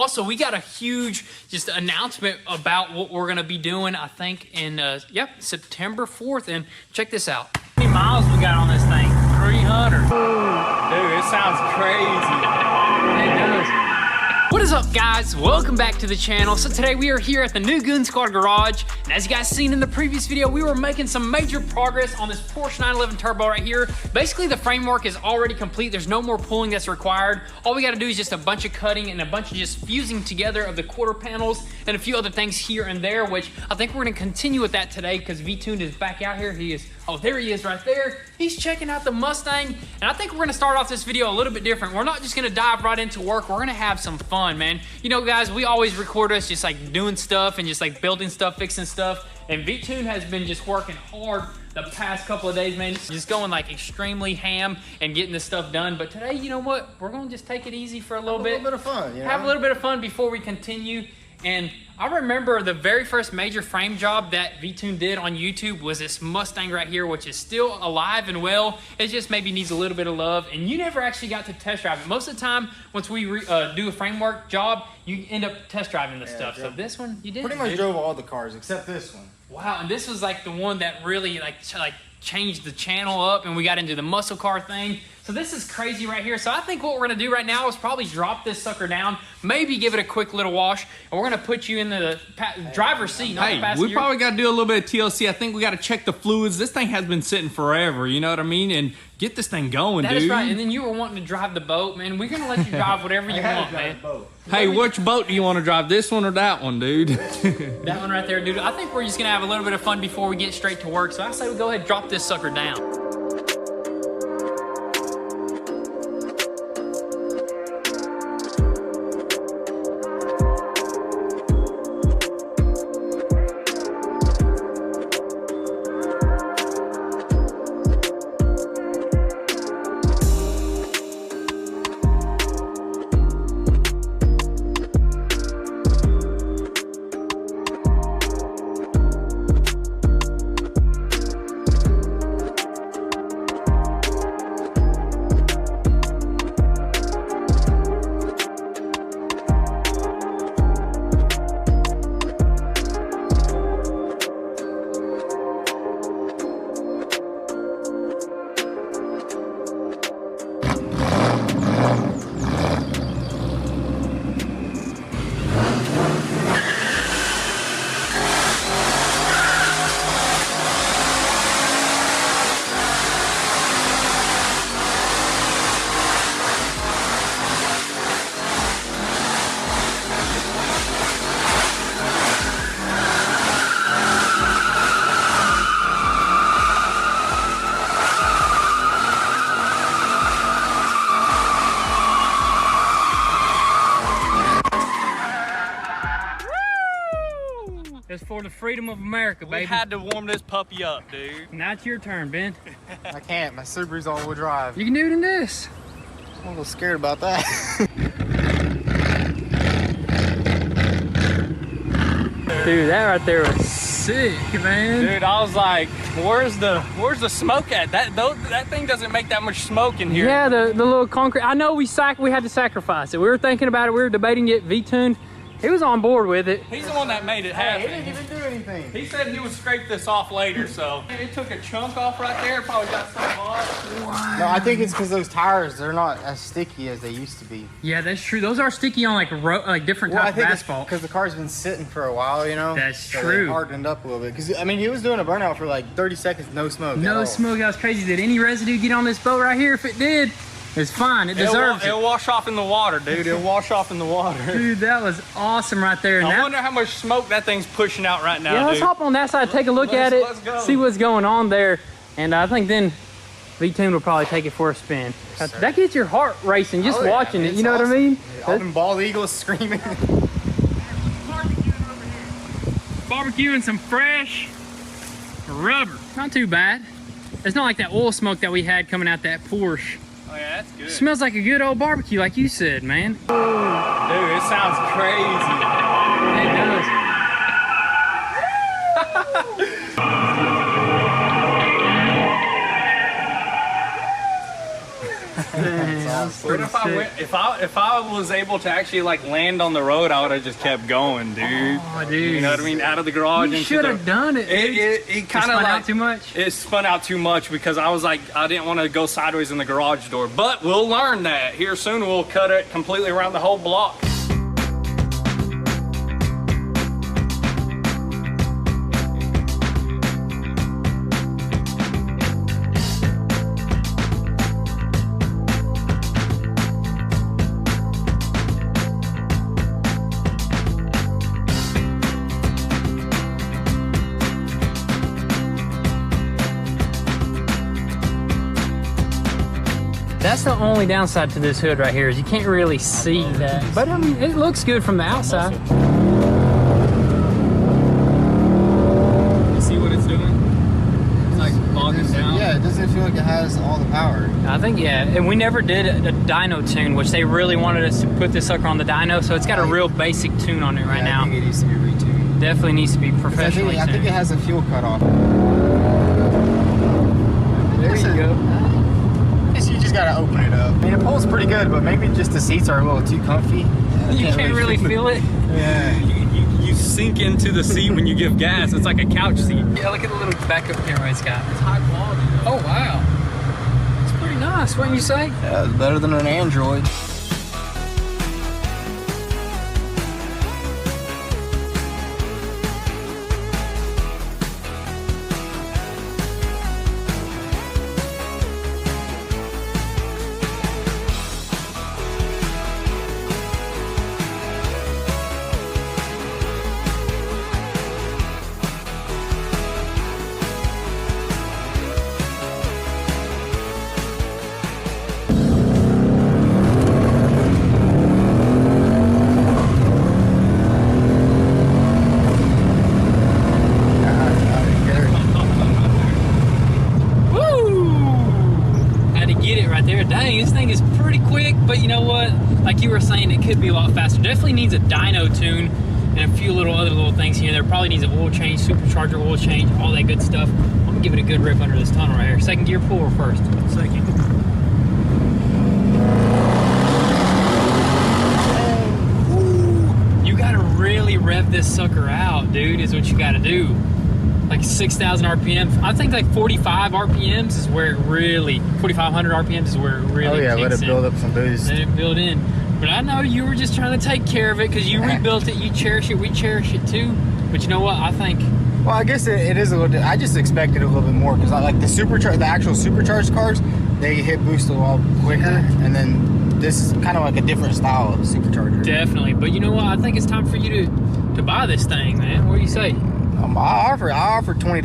also, we got a huge just announcement about what we're gonna be doing, I think, in September 4th. And check this out. How many miles we got on this thing? 300. Dude, it sounds crazy. It does. What is up, guys? Welcome back to the channel. So today we are here at the new Goon Squad garage, and as you guys seen in the previous video, we were making some major progress on this Porsche 911 Turbo right here. Basically, the framework is already complete. There's no more pulling that's required. All we got to do is just a bunch of cutting and a bunch of just fusing together of the quarter panels and a few other things here and there, which I think we're going to continue with that today because V-Tuned is back out here. He is, oh, there he is right there. He's checking out the Mustang, and I think we're going to start off this video a little bit different. We're not just going to dive right into work. We're going to have some fun, man. You know, guys, we always record us just like doing stuff and just like building stuff, fixing stuff. And V-Tune has been just working hard the past couple of days, man. Just going like extremely ham and getting this stuff done. But today, you know what? We're going to just take it easy for a little bit. Have a little bit of fun, you know? Have a little bit of fun before we continue. And I remember the very first major frame job that V-Tune did on YouTube was this Mustang right here, which is still alive and well. It just maybe needs a little bit of love. And you never actually got to test drive it. Most of the time, once we do a framework job, you end up test driving the stuff. So this one, you did. Pretty much drove all the cars except this one. Wow, and this was like the one that really like changed the channel up, and we got into the muscle car thing. So this is crazy right here. So I think what we're gonna do right now is probably drop this sucker down, maybe give it a quick little wash, and we're gonna put you in the driver's seat, not the passenger. We probably gotta do a little bit of TLC. I think we gotta check the fluids. This thing has been sitting forever, you know what I mean? And get this thing going, dude. That is right, and then you were wanting to drive the boat, man. We're gonna let you drive whatever you want, man. Hey, which boat do you want to drive? This one or that one, dude? That one right there, dude. I think we're just gonna have a little bit of fun before we get straight to work. So I say we go ahead and drop this sucker down. It's for the freedom of America, baby. We had to warm this puppy up, dude. Now it's your turn, Ben. I can't. My Subaru's all-wheel drive. You can do it in this. I'm a little scared about that. Dude, that right there was sick, man. Dude, I was like, where's the smoke at? That thing doesn't make that much smoke in here. Yeah, the little concrete. I know we had to sacrifice it. We were thinking about it. We were debating it. V-Tuned. He was on board with it. He's the one that made it happen. He didn't even do anything. He said he would scrape this off later, so it took a chunk off right there. Probably got some off. No, I think it's because those tires, they're not as sticky as they used to be. Yeah, that's true. Those are sticky on like different types of asphalt. Because the car's been sitting for a while, you know. That's so true. They hardened up a little bit. Because I mean, he was doing a burnout for like 30 seconds, no smoke. No smoke. That was crazy. Did any residue get on this boat right here? If it did, it's fine. It deserves it. It'll wash off in the water, dude. It'll wash off in the water. Dude, that was awesome right there. I wonder how much smoke that thing's pushing out right now, yeah, let's hop on that side, take a look at it, see what's going on there. And I think then V-Tune will probably take it for a spin. Yes, that gets your heart racing just watching it. You know what I mean? All them bald eagles screaming. Barbecuing some fresh rubber. Not too bad. It's not like that oil smoke that we had coming out that Porsche. Oh yeah, that's good. Smells like a good old barbecue, like you said, man. Dude, it sounds crazy. It does. That's pretty sick. If I was able to actually like land on the road, I would have just kept going, dude. Oh, dude. You know what I mean? Out of the garage. You should have done it. It kind of spun like out too much. It spun out too much because I was like, I didn't want to go sideways in the garage door. But we'll learn that here soon. We'll cut it completely around the whole block. That's the only downside to this hood right here is you can't really see that. But I mean, it looks good from the outside. You see what it's doing? It's like bogging down. Yeah, it doesn't feel like it has all the power. I think, yeah, and we never did a dyno tune, which they really wanted us to put this sucker on the dyno, so it's got a real basic tune on it right now. I think it needs to be retuned. Definitely needs to be professionally I think tuned. it has a fuel cutoff. There you go. You just gotta open it up. I mean, it pulls pretty good, but maybe just the seats are a little too comfy. You can't really feel it. Yeah. You sink into the seat when you give gas. It's like a couch seat. Yeah, look at the little backup camera it's got. It's high quality. Oh, wow. It's pretty nice, wouldn't you say? Yeah, it's better than an Android. Dang, this thing is pretty quick, but you know what? Like you were saying, it could be a lot faster. Definitely needs a dyno tune and a few other little things here. There probably needs an oil change, supercharger oil change, all that good stuff. I'm gonna give it a good rip under this tunnel right here. Second gear pull or first? Second. You gotta really rev this sucker out, dude, is what you gotta do. Like 6,000 RPMs. I think like 45 RPMs is where it really, 4,500 RPMs is where it really Oh yeah, let it build in. up some boost. Let it build in. But I know you were just trying to take care of it because you rebuilt it, you cherish it, we cherish it too. But you know what, I think... Well, I guess it is a little bit, I just expected a little bit more because I like the actual supercharged cars, they hit boost a lot quicker. And then this is kind of like a different style of supercharger. Definitely. But you know what, I think it's time for you to buy this thing, man. What do you say? I offer $20,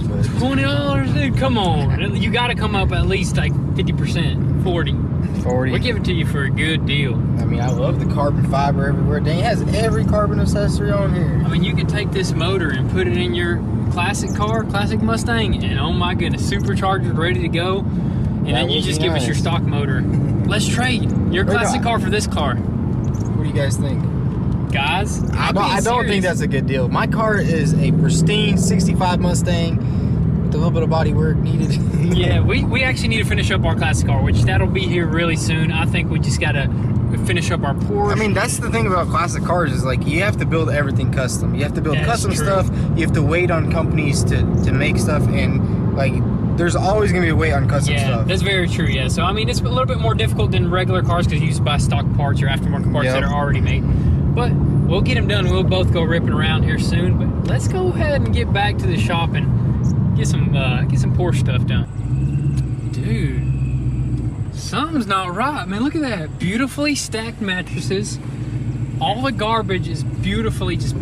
but $20, dude, come on. You got to come up at least like 50%, 40. We'll give it to you for a good deal. I mean, I love the carbon fiber everywhere. Dang, it has every carbon accessory on here. I mean, you could take this motor and put it in your classic car, classic Mustang, and oh my goodness, supercharged, ready to go. And then you just give us your stock motor. Let's trade your classic car for this car. What do you guys think? Guys, I don't think that's a good deal. My car is a pristine 65 Mustang with a little bit of body work needed. Yeah, we actually need to finish up our classic car, which that'll be here really soon. I think we just gotta finish up our Porsche. I mean, that's the thing about classic cars is like you have to build everything custom. You have to build custom stuff. You have to wait on companies to make stuff, and like there's always gonna be a wait on custom stuff. Yeah, that's very true. Yeah, so I mean, it's a little bit more difficult than regular cars because you just buy stock parts or aftermarket parts that are already made. But we'll get them done. We'll both go ripping around here soon. But let's go ahead and get back to the shop and get some Porsche stuff done. Dude, something's not right, man. Look at that. Beautifully stacked mattresses. All the garbage is beautifully just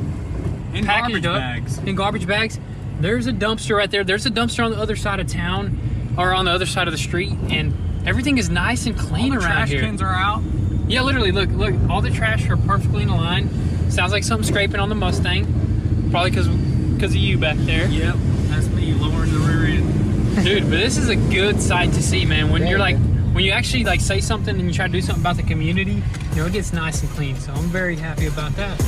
in packaged garbage up bags. in garbage bags. There's a dumpster right there. There's a dumpster on the other side of town, or on the other side of the street, and everything is nice and clean around here. Trash cans are out. Yeah, literally, look, all the trash are perfectly in line. Sounds like something scraping on the Mustang. Probably because of you back there. Yep, that's me lowering the rear end. Dude, but this is a good sight to see, man. When you're like, when you actually like say something and you try to do something about the community, you know, it gets nice and clean. So I'm very happy about that.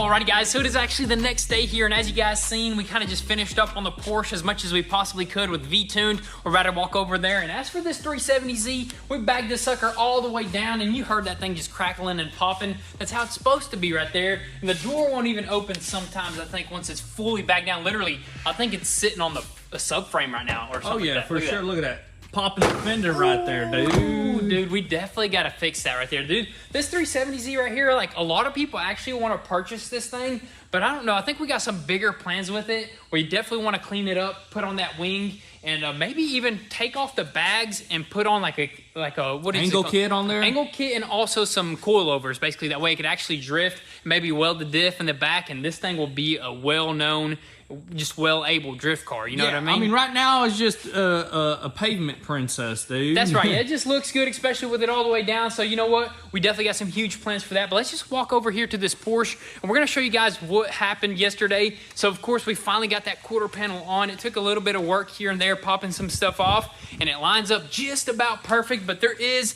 Alrighty guys, so it is actually the next day here, and as you guys seen, we kind of just finished up on the Porsche as much as we possibly could with V-tuned. We're about to walk over there, and as for this 370Z, we bagged this sucker all the way down, and you heard that thing just crackling and popping. That's how it's supposed to be right there, and the door won't even open sometimes, I think, once it's fully bagged down. Literally, I think it's sitting on the subframe right now or something. Oh yeah, like that. for sure, look at that. Popping the fender right there, dude. Ooh, dude, we definitely got to fix that right there, dude. This 370Z right here, like, a lot of people actually want to purchase this thing, but I don't know. I think we got some bigger plans with it, where you definitely want to clean it up, put on that wing, and maybe even take off the bags and put on like a what is it Angle kit on there? Angle kit, and also some coilovers, basically. That way it could actually drift, maybe weld the diff in the back, and this thing will be a well-known, just well-able drift car. You know what I mean? I mean, right now it's just a pavement princess, dude. That's right. It just looks good, especially with it all the way down. So you know what? We definitely got some huge plans for that. But let's just walk over here to this Porsche, and we're going to show you guys what happened yesterday. So, of course, we finally got that quarter panel on. It took a little bit of work here and there, popping some stuff off, and it lines up just about perfect. But there is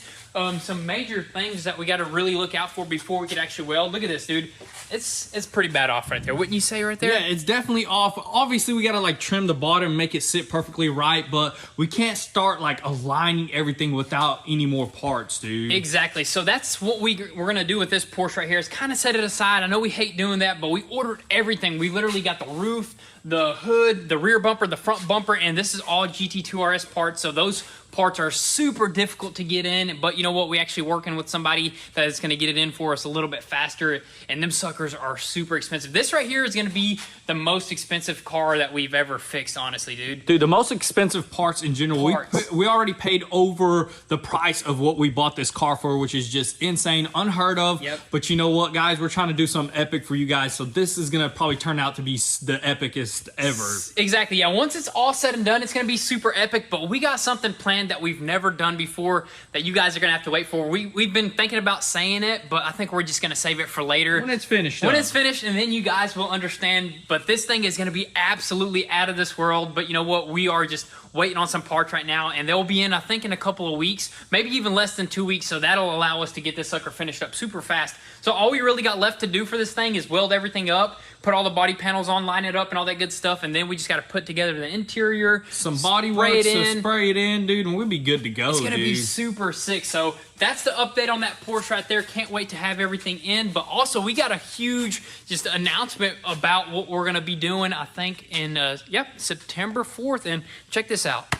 some major things that we got to really look out for before we could actually weld. Look at this, dude. It's pretty bad off right there. Wouldn't you say right there? Yeah, it's definitely off. Obviously, we got to like trim the bottom and make it sit perfectly right, but we can't start like aligning everything without any more parts, dude. Exactly. So that's what we're going to do with this Porsche right here, is kind of set it aside. I know we hate doing that, but we ordered everything. We literally got the roof, the hood, the rear bumper, the front bumper, and this is all GT2RS parts. So those parts are super difficult to get in, but you know what? We actually working with somebody that is going to get it in for us a little bit faster, and them suckers are super expensive. This right here is going to be the most expensive car that we've ever fixed, honestly, dude. Dude, the most expensive parts in general. We already paid over the price of what we bought this car for, which is just insane, unheard of. Yep. But you know what, guys? We're trying to do something epic for you guys, so this is going to probably turn out to be the epicest ever. Exactly, yeah. Once it's all said and done, it's going to be super epic, but we got something planned that we've never done before that you guys are going to have to wait for. We've been thinking about saying it, but I think we're just going to save it for later. When it's finished. When it's finished, and then you guys will understand. But this thing is going to be absolutely out of this world. But you know what? We are just waiting on some parts right now, and they'll be in, I think, in a couple of weeks, maybe even less than 2 weeks. So that'll allow us to get this sucker finished up super fast. So all we really got left to do for this thing is weld everything up, put all the body panels on, line it up, and all that good stuff, and then we just got to put together the interior, some body work, so spray it in, dude, and we'll be good to go. It's gonna be super sick. So that's the update on that Porsche right there. Can't wait to have everything in. But also, we got a huge just announcement about what we're gonna be doing, I think, in September 4th. And check this out.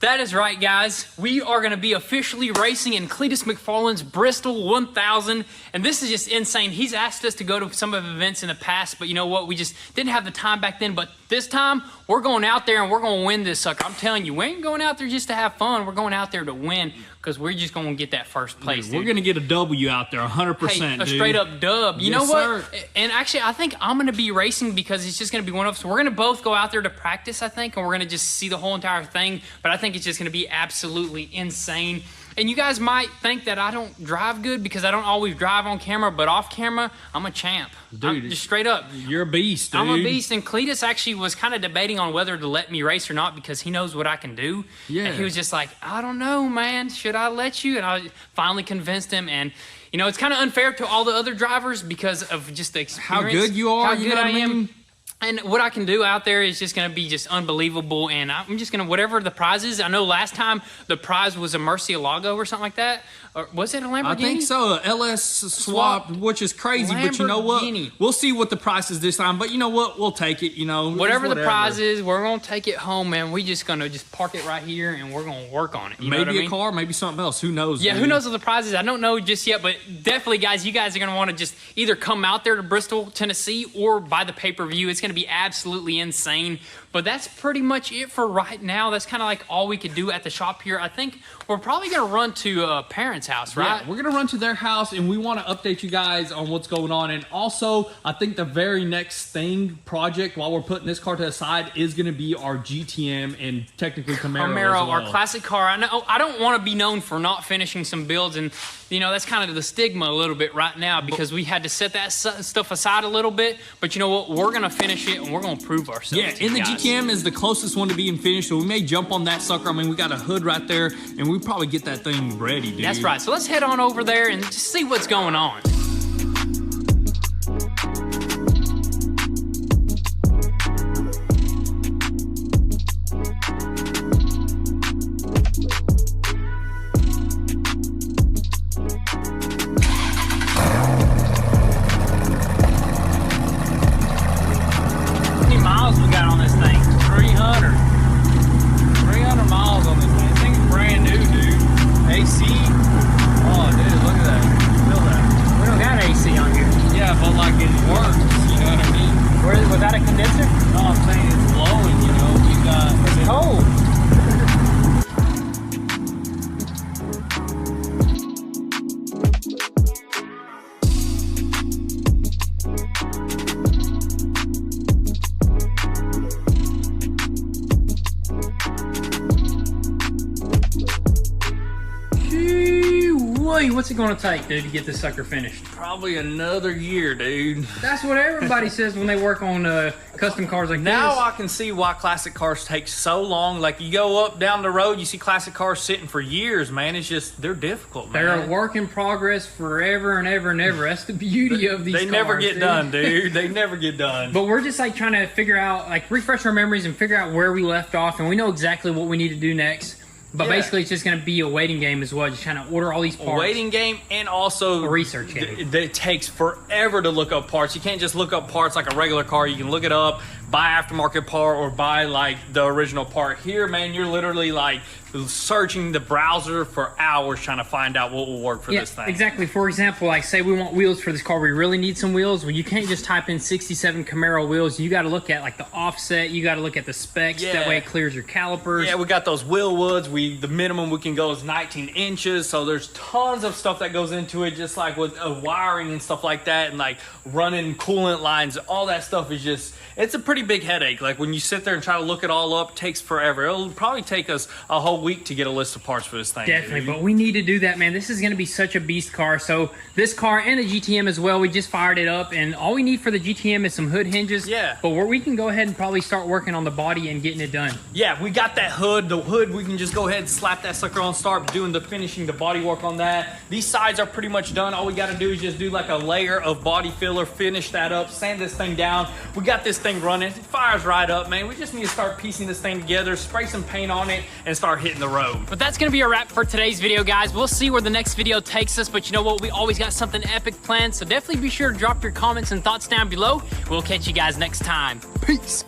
That is right, guys. We are going to be officially racing in Cletus McFarland's Bristol 1000, and this is just insane. He's asked us to go to some of the events in the past, but you know what? We just didn't have the time back then, but this time, we're going out there and we're going to win this sucker. I'm telling you, we ain't going out there just to have fun. We're going out there to win, because we're just going to get that first place, dude. We're going to get a W out there, 100%, hey, a dude. straight up dub. You know what? Sir. And actually, I think I'm going to be racing, because it's just going to be one of us. We're going to both go out there to practice, I think, and we're going to just see the whole entire thing. But I think it's just going to be absolutely insane. And you guys might think that I don't drive good because I don't always drive on camera, but off camera, I'm a champ. Dude, just straight up. You're a beast, dude. I'm a beast. And Cletus actually was kind of debating on whether to let me race or not, because he knows what I can do. Yeah. And he was just like, I don't know, man. Should I let you? And I finally convinced him. And, you know, it's kind of unfair to all the other drivers because of just the experience. How good you are. How good I am. And what I can do out there is just going to be just unbelievable. And I'm just going to, whatever the prize is. I know last time the prize was a Murcielago or something like that. Or was it a Lamborghini? I think so. LS swap, which is crazy. But you know what? We'll see what the price is this time. But you know what? We'll take it, you know. Whatever the prize is, we're going to take it home, man. We're just going to just park it right here, and we're going to work on it. You know what I mean? A car, maybe something else. Who knows? Yeah, dude? Who knows what the prize is? I don't know just yet, but definitely, guys, you guys are going to want to just either come out there to Bristol, Tennessee, or buy the pay-per-view. It's going to be absolutely insane. But that's pretty much it for right now. That's kind of like all we could do at the shop here. I think we're probably going to run to parents' house, right? Yeah, we're going to run to their house, and we want to update you guys on what's going on. And also, I think the very next project, while we're putting this car to the side, is going to be our GTM and technically Camaro as well. Our classic car. I know I don't want to be known for not finishing some builds, and you know that's kind of the stigma a little bit right now, because we had to set that stuff aside a little bit. But you know what? We're going to finish it, and we're going to prove ourselves. Yeah, and the GTM is the closest one to being finished, so we may jump on that sucker. I mean, we got a hood right there, and we probably get that thing ready, dude. That's right. So let's head on over there and just see what's going on. what's it gonna take, dude, to get this sucker finished? Probably another year, dude. That's what everybody says when they work on custom cars like Now this. I can see why classic cars take so long. Like you go up down the road, you see classic cars sitting for years, man. It's just, they're difficult, man. They're a work in progress forever and ever and ever. That's the beauty of these cars. They never get dude. done, dude. They never get done. But we're just like trying to figure out, like refresh our memories and figure out where we left off, and we know exactly what we need to do next. But basically, it's just going to be a waiting game as well, just trying to order all these parts. A waiting game, and also a research game. It takes forever to look up parts. You can't just look up parts like a regular car. You can look it up, buy aftermarket part, or buy like the original part. Here, man, you're literally like searching the browser for hours trying to find out what will work for this thing. Exactly. For example, like say we want wheels for this car, we really need some wheels. Well, you can't just type in 67 Camaro wheels. You got to look at like the offset. You got to look at the specs. That way it clears your calipers. Yeah, we got those wheel woods. The minimum we can go is 19 inches. So there's tons of stuff that goes into it, just like with wiring and stuff like that, and like running coolant lines. All that stuff is just, it's a pretty big headache. Like when you sit there and try to look it all up, it takes forever. It'll probably take us a whole week to get a list of parts for this thing. Definitely, dude. but we need to do that, man. This is going to be such a beast car. So this car and the GTM as well, we just fired it up, and all we need for the GTM is some hood hinges. Yeah. But we can go ahead and probably start working on the body and getting it done. Yeah, we got that hood. The hood, we can just go ahead and slap that sucker on, start doing the finishing, the body work on that. These sides are pretty much done. All we got to do is just do like a layer of body filler, finish that up, sand this thing down. We got this thing running. It fires right up, man. We just need to start piecing this thing together, spray some paint on it, and start hitting the road. But that's going to be a wrap for today's video, guys. We'll see where the next video takes us, but you know what? We always got something epic planned, so definitely be sure to drop your comments and thoughts down below. We'll catch you guys next time. Peace.